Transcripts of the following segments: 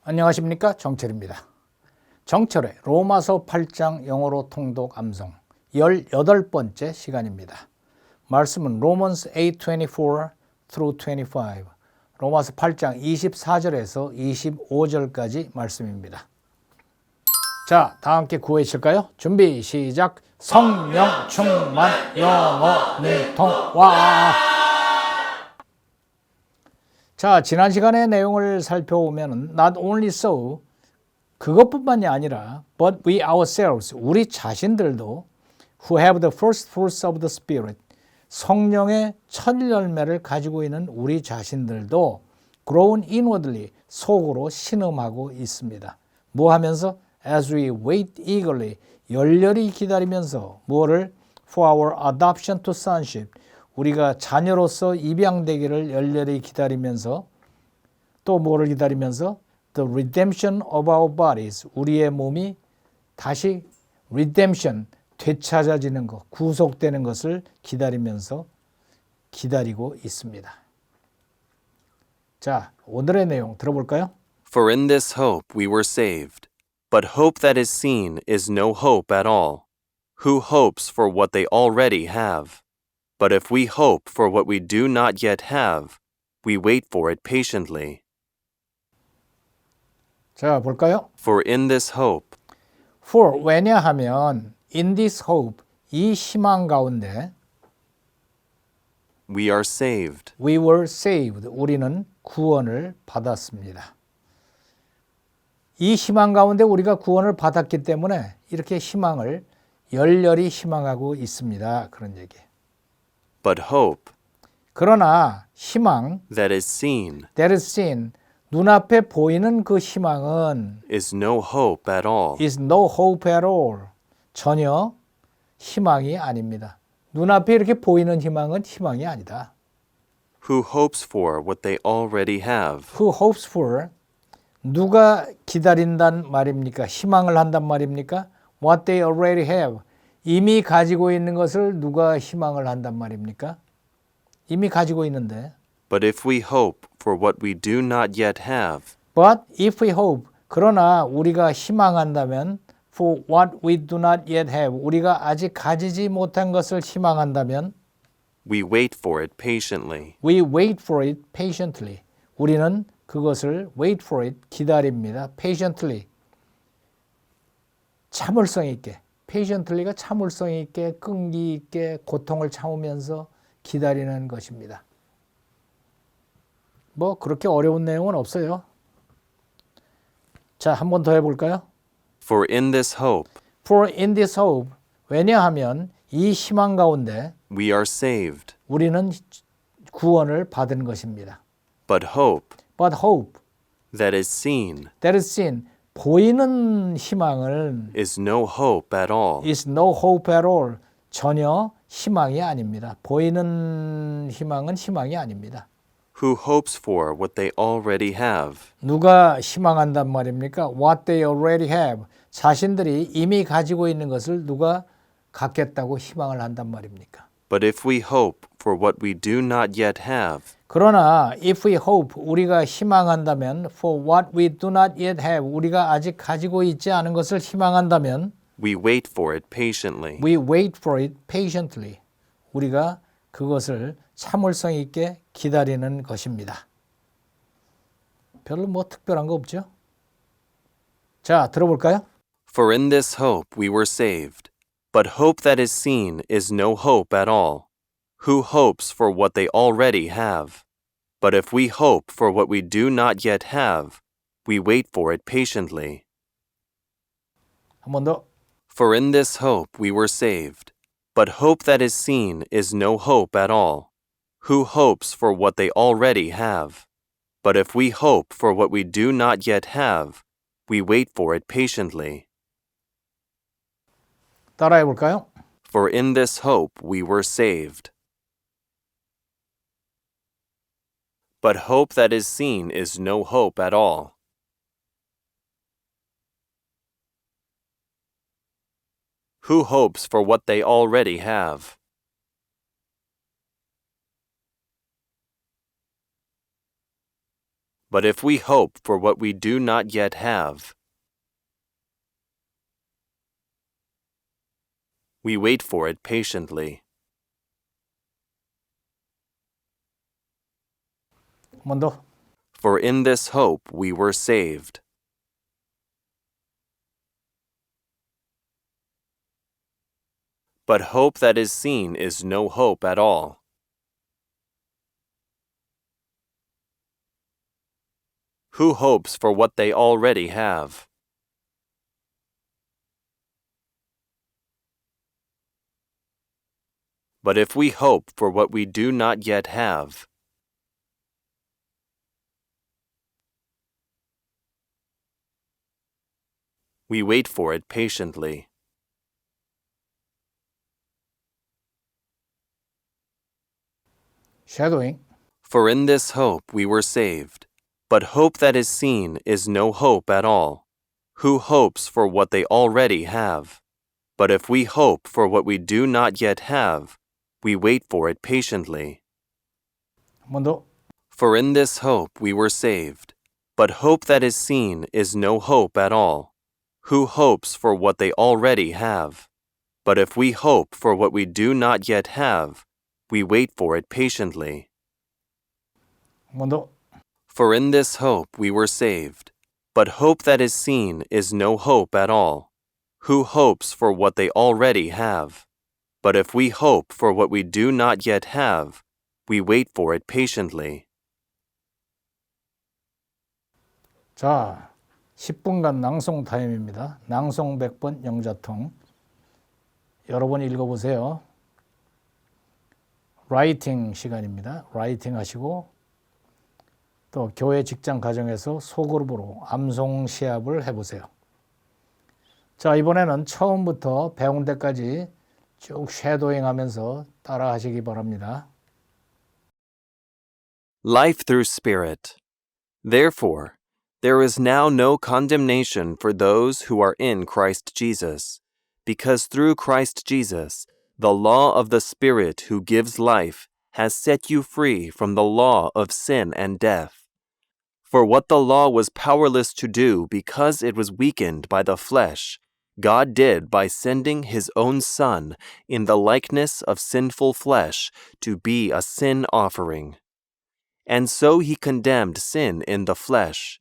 안녕하십니까, 정철입니다. 정철의 로마서 8장 영어로 통독 암송 18번째 시간입니다. 말씀은 Romans 8:24 through 25, 로마서 8장 24절에서 25절까지 말씀입니다. 자, 다 함께 구해실까요? 준비 시작. 성령 충만 영어 능통와. 자, 지난 시간의 내용을 살펴보면 not only so, 그것뿐만이 아니라 but we ourselves, 우리 자신들도 who have the first fruits of the Spirit, 성령의 첫 열매를 가지고 있는 우리 자신들도 grown inwardly, 속으로 신음하고 있습니다. 뭐 하면서? As we wait eagerly, 열렬히 기다리면서 뭐를? For our adoption to sonship, 우리가 자녀로서 입양되기를 열렬히 기다리면서 또 뭐를 기다리면서? The redemption of our bodies, 우리의 몸이 다시 redemption, 되찾아지는 것, 구속되는 것을 기다리면서 기다리고 있습니다. 자, 오늘의 내용 들어볼까요? For in this hope we were saved. But hope that is seen is no hope at all. Who hopes for what they already have? But if we hope for what we do not yet have, we wait for it patiently. 자, 볼까요? For in this hope, For, 왜냐하면 in this hope, 이 희망 가운데 we are saved. we were saved, 우리는 구원을 받았습니다. 이 희망 가운데 우리가 구원을 받았기 때문에 이렇게 희망을 열렬히 희망하고 있습니다. 그런 얘기예요. But hope 그러나 희망, that is seen that is seen, 눈앞에 보이는 그 희망은 is no hope at all. is no hope at all. 전혀 희망이 아닙니다. 눈앞에 이렇게 보이는 희망은 희망이 아니다. Who hopes for what they already have? Who hopes for, 누가 기다린단 말입니까? 희망을 한단 말입니까? What they already have, 이미 가지고 있는 것을 누가 희망을 한단 말입니까? 이미 가지고 있는데. But if we hope for what we do not yet have, But if we hope, 그러나 우리가 희망한다면 for what we do not yet have, 우리가 아직 가지지 못한 것을 희망한다면 we wait for it patiently. we wait for it patiently. 우리는 그것을 wait for it, 기다립니다. patiently. 참을성 있게. patiently가 참을성 있게, 끈기 있게, 고통을 참으면서 기다리는 것입니다. 뭐 그렇게 어려운 내용은 없어요. 자, 한 번 더 해볼까요? For in this hope, For in this hope, 왜냐하면 이 희망 가운데 we are saved. 우리는 구원을 받은 것입니다. But hope But hope, that is seen that is seen, 보이는 희망은 is no hope at all. is no hope at all. 전혀 희망이 아닙니다. 보이는 희망은 희망이 아닙니다. Who hopes for what they already have? 누가 희망한단 말입니까? What they already have. 자신들이 이미 가지고 있는 것을 누가 갖겠다고 희망을 한단 말입니까? But if we hope for what we do not yet have, 그러나 if we hope, 우리가 희망한다면 for what we do not yet have, 우리가 아직 가지고 있지 않은 것을 희망한다면 we wait for it patiently. we wait for it patiently. 우리가 그것을 참을성 있게 기다리는 것입니다. 별로 뭐 특별한 거 없죠? 자, 들어볼까요? For in this hope we were saved. But hope that is seen is no hope at all. Who hopes for what they already have? But if we hope for what we do not yet have, we wait for it patiently. 한 번 더. For in this hope we were saved. But hope that is seen is no hope at all. Who hopes for what they already have? But if we hope for what we do not yet have, we wait for it patiently. 따라해 볼까요? For in this hope we were saved. But hope that is seen is no hope at all. Who hopes for what they already have? But if we hope for what we do not yet have, we wait for it patiently. 한 번 더. For in this hope we were saved. But hope that is seen is no hope at all. Who hopes for what they already have? But if we hope for what we do not yet have, we wait for it patiently. shadowing. For in this hope we were saved. But hope that is seen is no hope at all. Who hopes for what they already have? But if we hope for what we do not yet have, we wait for it patiently. 한 번 더. For in this hope we were saved. But hope that is seen is no hope at all. Who hopes for what they already have? But if we hope for what we do not yet have, we wait for it patiently. 한 번 더. For in this hope we were saved. But hope that is seen is no hope at all. Who hopes for what they already have? But if we hope for what we do not yet have, we wait for it patiently. 자, 10분간 낭송 타임입니다. 낭송 100번 영자통. 여러분 읽어보세요. 라이팅 시간입니다. 라이팅 하시고 또 교회 직장 가정에서 소그룹으로 암송 시합을 해보세요. 자, 이번에는 처음부터 배운 데까지 쭉 쉐도잉 하면서 따라 하시기 바랍니다. Life through Spirit. Therefore, there is now no condemnation for those who are in Christ Jesus, because through Christ Jesus, the law of the Spirit who gives life has set you free from the law of sin and death. For what the law was powerless to do because it was weakened by the flesh, God did by sending his own Son in the likeness of sinful flesh to be a sin offering. And so he condemned sin in the flesh,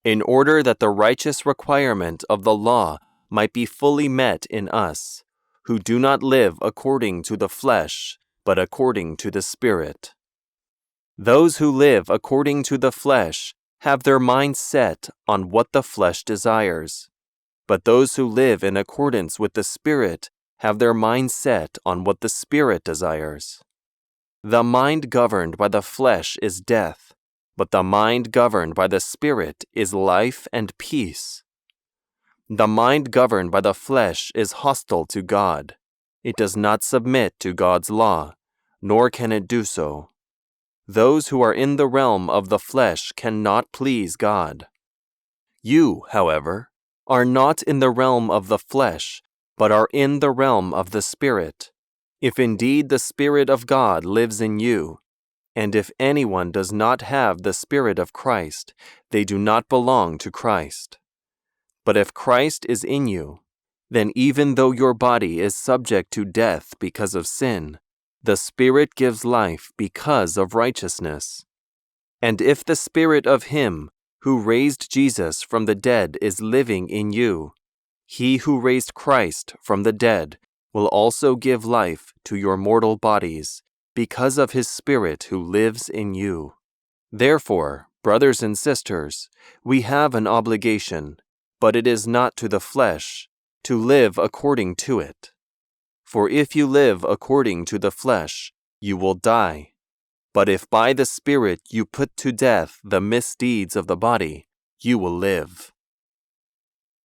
in order that the righteous requirement of the law might be fully met in us, who do not live according to the flesh, but according to the Spirit. Those who live according to the flesh have their mind set on what the flesh desires, but those who live in accordance with the Spirit have their mind set on what the Spirit desires. The mind governed by the flesh is death, but the mind governed by the Spirit is life and peace. The mind governed by the flesh is hostile to God. It does not submit to God's law, nor can it do so. Those who are in the realm of the flesh cannot please God. You, however, are not in the realm of the flesh, but are in the realm of the Spirit, if indeed the Spirit of God lives in you. And if anyone does not have the Spirit of Christ, they do not belong to Christ. But if Christ is in you, then even though your body is subject to death because of sin, the Spirit gives life because of righteousness. And if the Spirit of Him who raised Jesus from the dead is living in you, He who raised Christ from the dead will also give life to your mortal bodies because of His Spirit who lives in you. Therefore, brothers and sisters, we have an obligation, but it is not to the flesh, to live according to it. For if you live according to the flesh, you will die. But if by the Spirit you put to death the misdeeds of the body, you will live.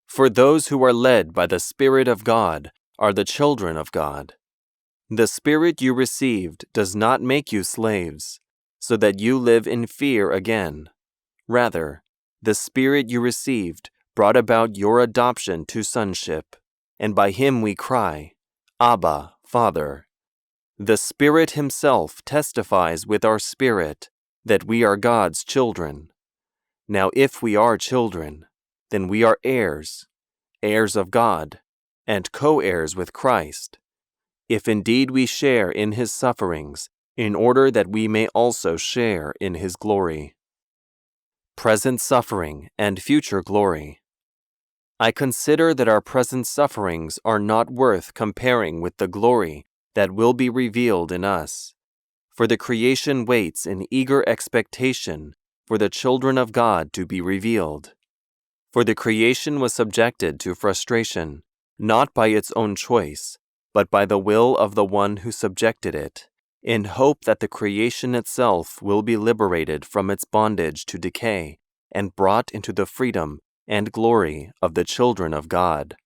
For those who are led by the Spirit of God are the children of God. The Spirit you received does not make you slaves, so that you live in fear again. Rather, the Spirit you received brought about your adoption to sonship, and by Him we cry, Abba, Father. The Spirit Himself testifies with our spirit that we are God's children. Now if we are children, then we are heirs, heirs of God, and co-heirs with Christ, if indeed we share in his sufferings, in order that we may also share in his glory. Present suffering and future glory. I consider that our present sufferings are not worth comparing with the glory that will be revealed in us. For the creation waits in eager expectation for the children of God to be revealed. For the creation was subjected to frustration, not by its own choice, but by the will of the one who subjected it, in hope that the creation itself will be liberated from its bondage to decay and brought into the freedom and glory of the children of God.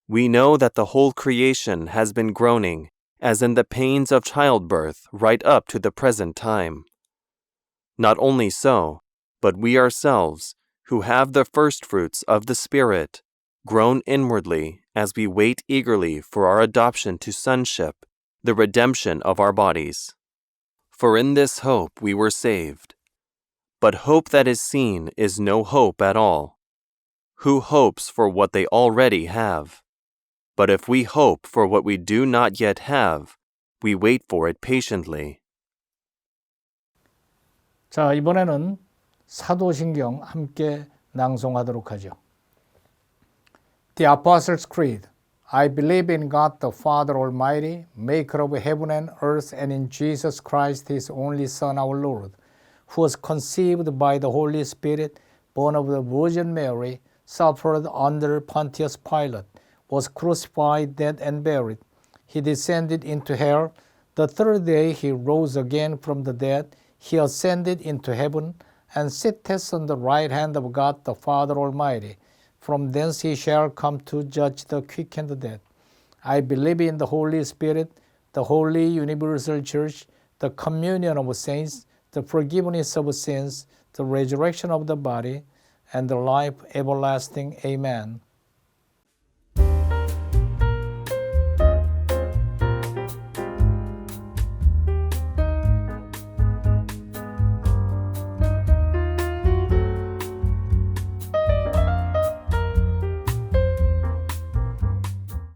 We know that the whole creation has been groaning, as in the pains of childbirth, right up to the present time. Not only so, but we ourselves, who have the firstfruits of the Spirit, groan inwardly as we wait eagerly for our adoption to sonship, the redemption of our bodies. For in this hope we were saved. But hope that is seen is no hope at all. Who hopes for what they already have? But if we hope for what we do not yet have, we wait for it patiently. 자, 이번에는 사도신경 함께 낭송하도록 하죠. The Apostles' Creed. I believe in God the Father Almighty, maker of heaven and earth, and in Jesus Christ, his only Son, our Lord, who was conceived by the Holy Spirit, born of the Virgin Mary, suffered under Pontius Pilate, was crucified, dead, and buried. He descended into hell. The third day he rose again from the dead. He ascended into heaven and sitteth on the right hand of God the Father Almighty. From thence he shall come to judge the quick and the dead. I believe in the Holy Spirit, the holy universal church, the communion of saints, the forgiveness of sins, the resurrection of the body, and the life everlasting. Amen.